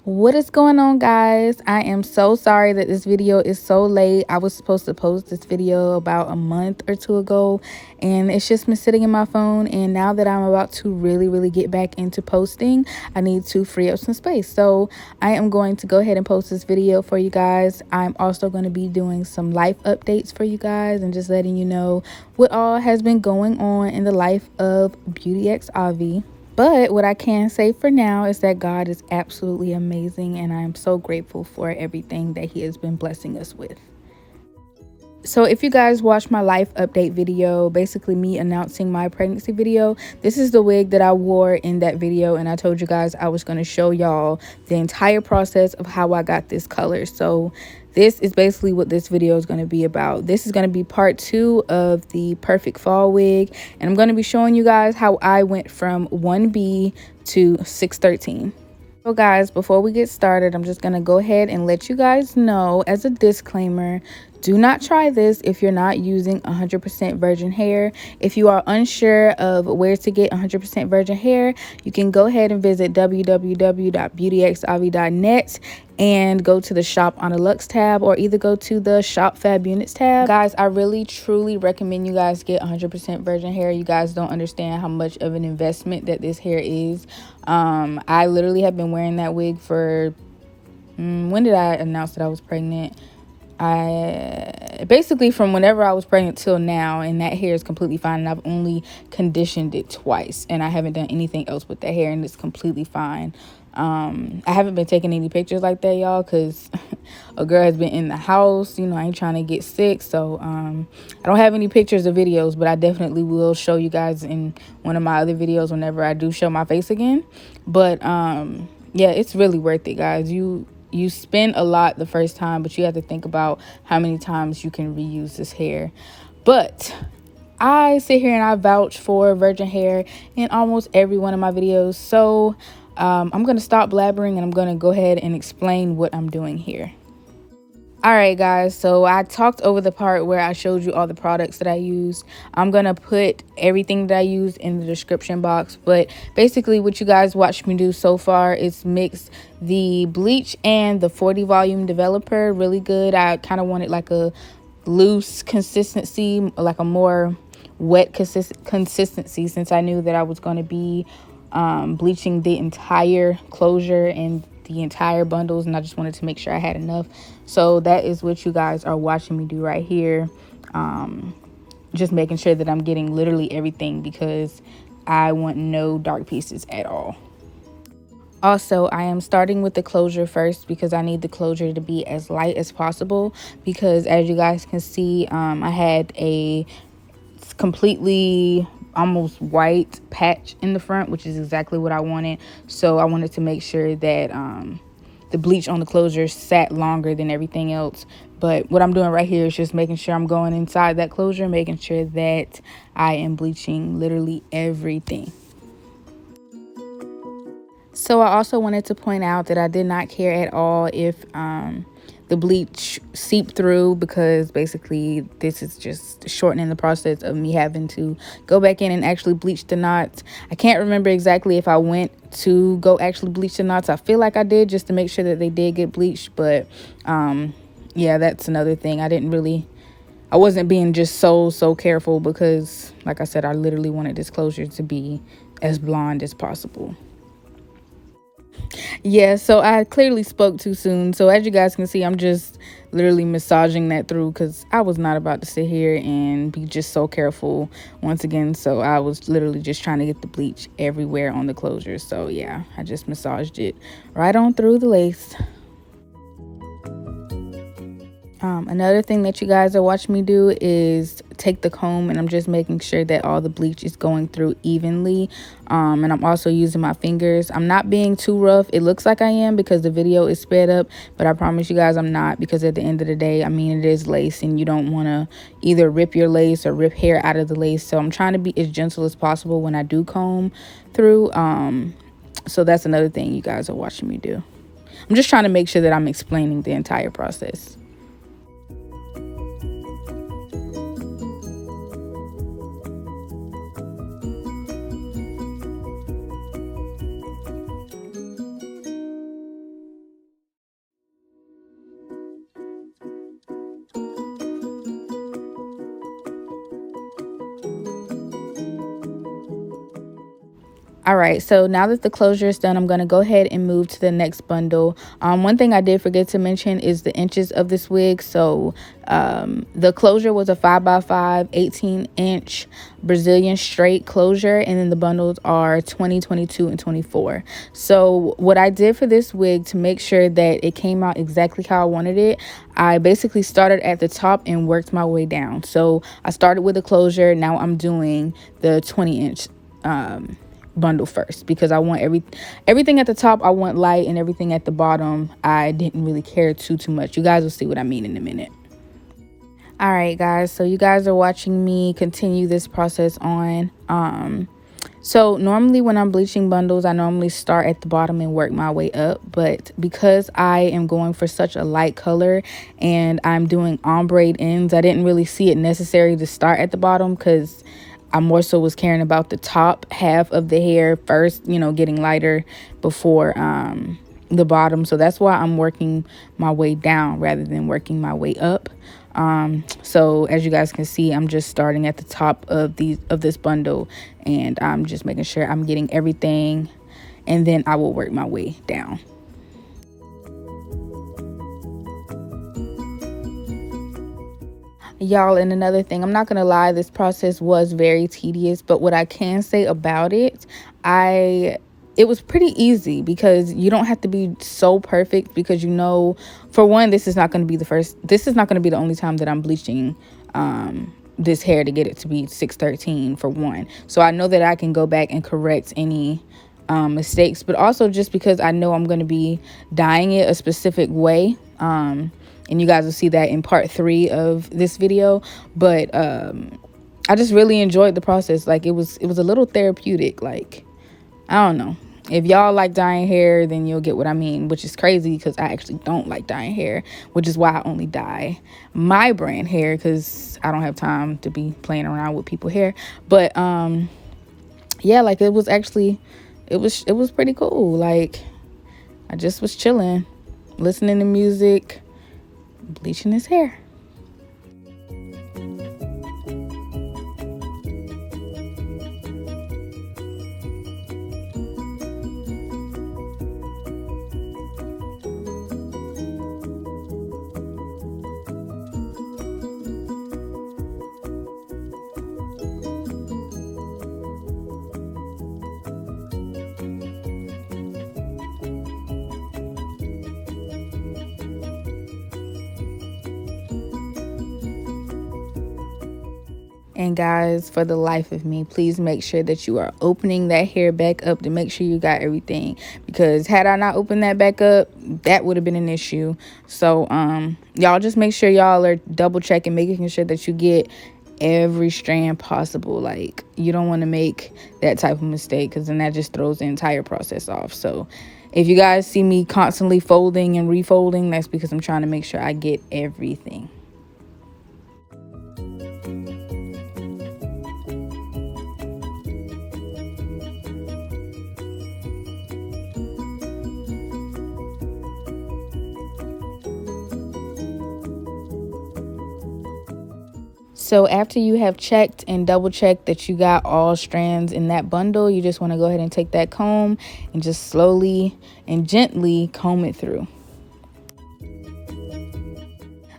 What is going on, guys? I am so sorry that this video is so late. I was supposed to post this video about a month or two ago, and it's just been sitting in my phone. And now that I'm about to really get back into posting, I need to free up some space. So I am going to go ahead and post this video for you guys. I'm also going to be doing some life updates for you guys and just letting you know what all has been going on in the life of Beauty X Avi. But what I can say for now is that God is absolutely amazing, and I am so grateful for everything that He has been blessing us with. So if you guys watched my life update video, basically me announcing my pregnancy video, this is the wig that I wore in that video, and I told you guys I was going to show y'all the entire process of how I got this color. So this is basically what this video is going to be about. This is going to be part 2 of the perfect fall wig, and I'm going to be showing you guys how I went from 1B to 613. So guys, before we get started, I'm just going to go ahead and let you guys know as a disclaimer, do not try this if you're not using 100% virgin hair. If you are unsure of where to get 100% virgin hair, you can go ahead and visit www.beautyxavi.net and go to the shop OnnaLuxe tab, or either go to the shop Fab Units tab. Guys, I really truly recommend you guys get 100% virgin hair. You guys don't understand how much of an investment that this hair is. I literally have been wearing that wig for when did I announce that I was pregnant? I basically from whenever I was pregnant till now, and that hair is completely fine, and I've only conditioned it twice, and I haven't done anything else with that hair, and it's completely fine. I haven't been taking any pictures like that, y'all, because a girl has been in the house. You know, I ain't trying to get sick, so I don't have any pictures or videos, but I definitely will show you guys in one of my other videos whenever I do show my face again. But yeah, it's really worth it, guys. You spend a lot the first time, but you have to think about how many times you can reuse this hair. But I sit here and I vouch for virgin hair in almost every one of my videos. So I'm going to stop blabbering, and I'm going to go ahead and explain what I'm doing here. All right, guys, so I talked over the part where I showed you all the products that I used. I'm going to put everything that I used in the description box. But basically what you guys watched me do so far is mix the bleach and the 40 volume developer really good. I kind of wanted like a loose consistency, like a more wet consistency, since I knew that I was going to be bleaching the entire closure and the entire bundles, and I just wanted to make sure I had enough. So that is what you guys are watching me do right here. Just making sure that I'm getting literally everything, because I want no dark pieces at all. Also, I am starting with the closure first, because I need the closure to be as light as possible, because as you guys can see, I had a completely almost white patch in the front, which is exactly what I wanted. So I wanted to make sure that the bleach on the closure sat longer than everything else. But what I'm doing right here is just making sure I'm going inside that closure, making sure that I am bleaching literally everything. So I also wanted to point out that I did not care at all if the bleach seeped through, because basically this is just shortening the process of me having to go back in and actually bleach the knots. I can't remember exactly if I went to go actually bleach the knots. I feel like I did, just to make sure that they did get bleached. But yeah, that's another thing. I wasn't being just so careful, because like I said, I literally wanted this closure to be as blonde as possible. Yeah, so I clearly spoke too soon. So as you guys can see, I'm just literally massaging that through, because I was not about to sit here and be just so careful once again. So I was literally just trying to get the bleach everywhere on the closure. So yeah, I just massaged it right on through the lace. Another thing that you guys are watching me do is take the comb, and I'm just making sure that all the bleach is going through evenly. And I'm also using my fingers. I'm not being too rough. It looks like I am because the video is sped up, but I promise you guys I'm not, because at the end of the day, I mean, it is lace, and you don't want to either rip your lace or rip hair out of the lace. So I'm trying to be as gentle as possible when I do comb through. So that's another thing you guys are watching me do. I'm just trying to make sure that I'm explaining the entire process. All right, so now that the closure is done, I'm going to go ahead and move to the next bundle. One thing I did forget to mention is the inches of this wig. So the closure was a 5x5 18-inch Brazilian straight closure, and then the bundles are 20, 22, and 24. So what I did for this wig to make sure that it came out exactly how I wanted it, I basically started at the top and worked my way down. So I started with the closure. Now I'm doing the 20-inch bundle first, because I want everything at the top I want light, and everything at the bottom I didn't really care too much. You guys will see what I mean in a minute. All right, guys, so you guys are watching me continue this process on. So normally when I'm bleaching bundles, I normally start at the bottom and work my way up. But because I am going for such a light color and I'm doing ombre ends, I didn't really see it necessary to start at the bottom, because I more so was caring about the top half of the hair first, you know, getting lighter before the bottom. So that's why I'm working my way down rather than working my way up. So as you guys can see, I'm just starting at the top of this bundle, and I'm just making sure I'm getting everything, and then I will work my way down. Y'all, and another thing, I'm not gonna lie, this process was very tedious, but what I can say about it, it was pretty easy, because you don't have to be so perfect, because, you know, for one, this is not going to be the only time that I'm bleaching this hair to get it to be 613, for one. So I know that I can go back and correct any mistakes, but also just because I know I'm going to be dyeing it a specific way. And you guys will see that in part 3 of this video. But I just really enjoyed the process. Like, it was a little therapeutic. Like, I don't know. If y'all like dyeing hair, then you'll get what I mean, which is crazy, because I actually don't like dyeing hair, which is why I only dye my brand hair, because I don't have time to be playing around with people's hair. But yeah, like, it was pretty cool. Like, I just was chilling, listening to music, bleaching his hair. And guys, for the life of me, please make sure that you are opening that hair back up to make sure you got everything, because had I not opened that back up, that would have been an issue. So y'all just make sure y'all are double checking, making sure that you get every strand possible. Like, you don't want to make that type of mistake, because then that just throws the entire process off. So if you guys see me constantly folding and refolding, that's because I'm trying to make sure I get everything. So after you have checked and double checked that you got all strands in that bundle, you just want to go ahead and take that comb and just slowly and gently comb it through.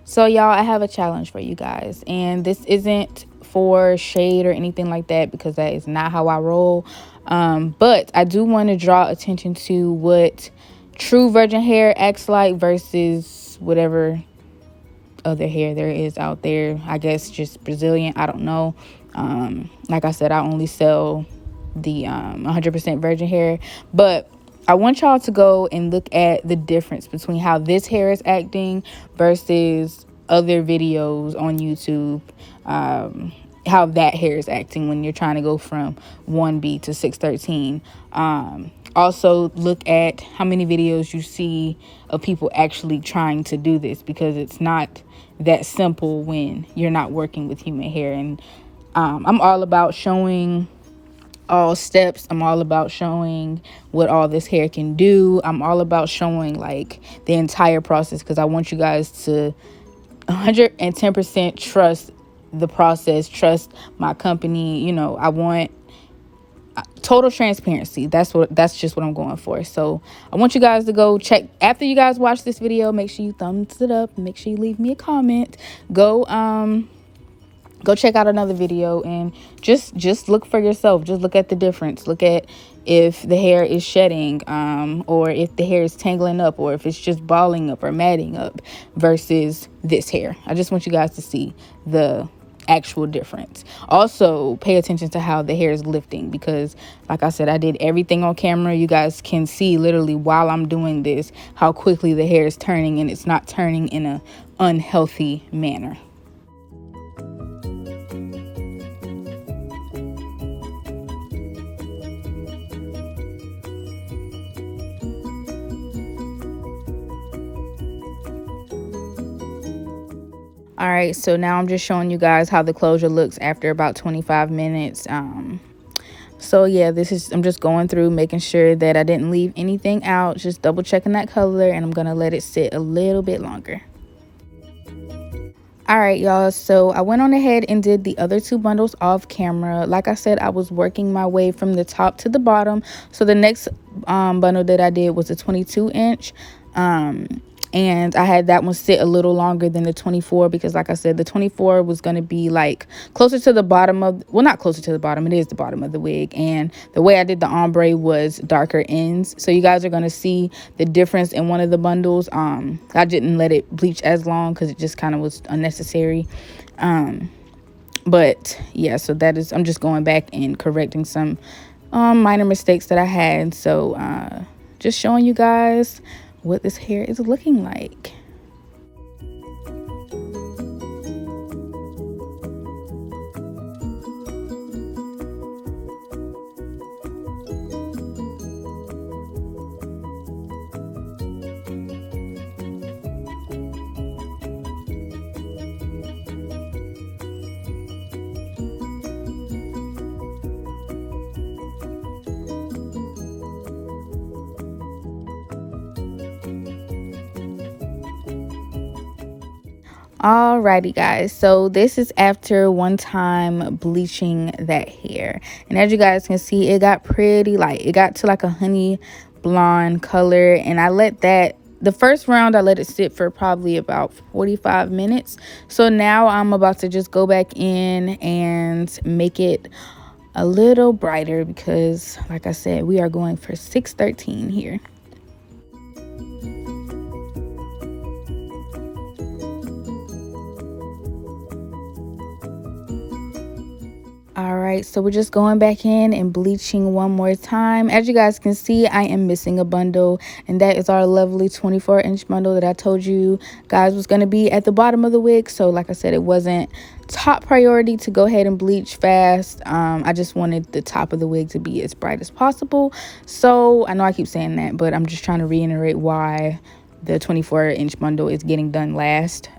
So y'all, I have a challenge for you guys, and this isn't for shade or anything like that, because that is not how I roll. But I do want to draw attention to what true virgin hair acts like versus whatever other hair there is out there. I guess just Brazilian, I don't know. Like I said, I only sell the 100% virgin hair, but I want y'all to go and look at the difference between how this hair is acting versus other videos on YouTube, how that hair is acting when you're trying to go from 1B to 613. Also look at how many videos you see of people actually trying to do this, because it's not that simple when you're not working with human hair. And I'm all about showing all steps. I'm all about showing what all this hair can do. I'm all about showing like the entire process, because I want you guys to 110% trust the process, trust my company. You know, I want total transparency. That's just what I'm going for. So I want you guys to go check after you guys watch this video. Make sure you thumbs it up, make sure you leave me a comment. Go check out another video and just look for yourself. Just look at the difference. Look at if the hair is shedding, or if the hair is tangling up, or if it's just balling up or matting up versus this hair. I just want you guys to see the actual difference. Also, pay attention to how the hair is lifting, because like I said, I did everything on camera. You guys can see literally while I'm doing this how quickly the hair is turning, and it's not turning in a unhealthy manner. All right, so now I'm just showing you guys how the closure looks after about 25 minutes. So yeah, I'm just going through making sure that I didn't leave anything out, just double checking that color, and I'm gonna let it sit a little bit longer. All right, y'all, so I went on ahead and did the other 2 bundles off camera. Like I said, I was working my way from the top to the bottom. So the next bundle that I did was a 22-inch. And I had that one sit a little longer than the 24, because like I said, the 24 was going to be like closer to the bottom of, well, not closer to the bottom, it is the bottom of the wig. And the way I did the ombre was darker ends. So you guys are going to see the difference in one of the bundles. I didn't let it bleach as long because it just kind of was unnecessary. But yeah, so that is, I'm just going back and correcting some minor mistakes that I had. So just showing you guys what this hair is looking like. Alrighty guys, so this is after one time bleaching that hair, and as you guys can see, it got pretty light. It got to like a honey blonde color, and I let that, the first round I let it sit for probably about 45 minutes. So now I'm about to just go back in and make it a little brighter, because like I said, we are going for 613 here. All right, so we're just going back in and bleaching one more time. As you guys can see, I am missing a bundle, and that is our lovely 24-inch bundle that I told you guys was going to be at the bottom of the wig. So like I said, it wasn't top priority to go ahead and bleach fast. I just wanted the top of the wig to be as bright as possible. So I know I keep saying that, but I'm just trying to reiterate why the 24-inch bundle is getting done last.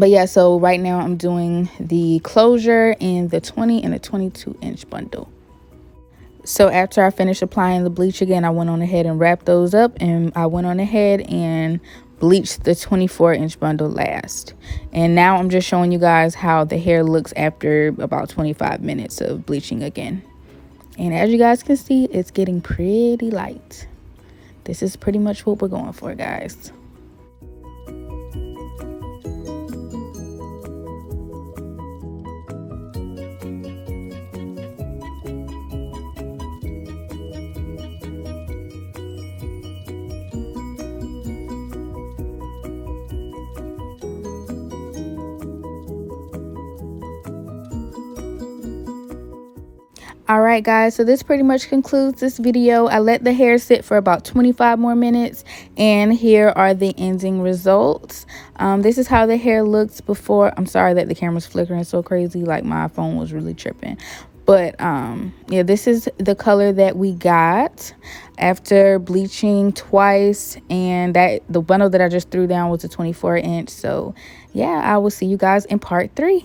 But yeah, so right now I'm doing the closure in the 20 and the 22-inch bundle. So after I finished applying the bleach again, I went on ahead and wrapped those up, and I went on ahead and bleached the 24-inch bundle last. And now I'm just showing you guys how the hair looks after about 25 minutes of bleaching again. And as you guys can see, it's getting pretty light. This is pretty much what we're going for, guys. All right guys, so this pretty much concludes this video. I let the hair sit for about 25 more minutes, and here are the ending results. This is how the hair looks before. I'm sorry that the camera's flickering so crazy, like my phone was really tripping. But yeah, this is the color that we got after bleaching twice, and that the bundle that I just threw down was a 24-inch. So yeah, I will see you guys in part 3.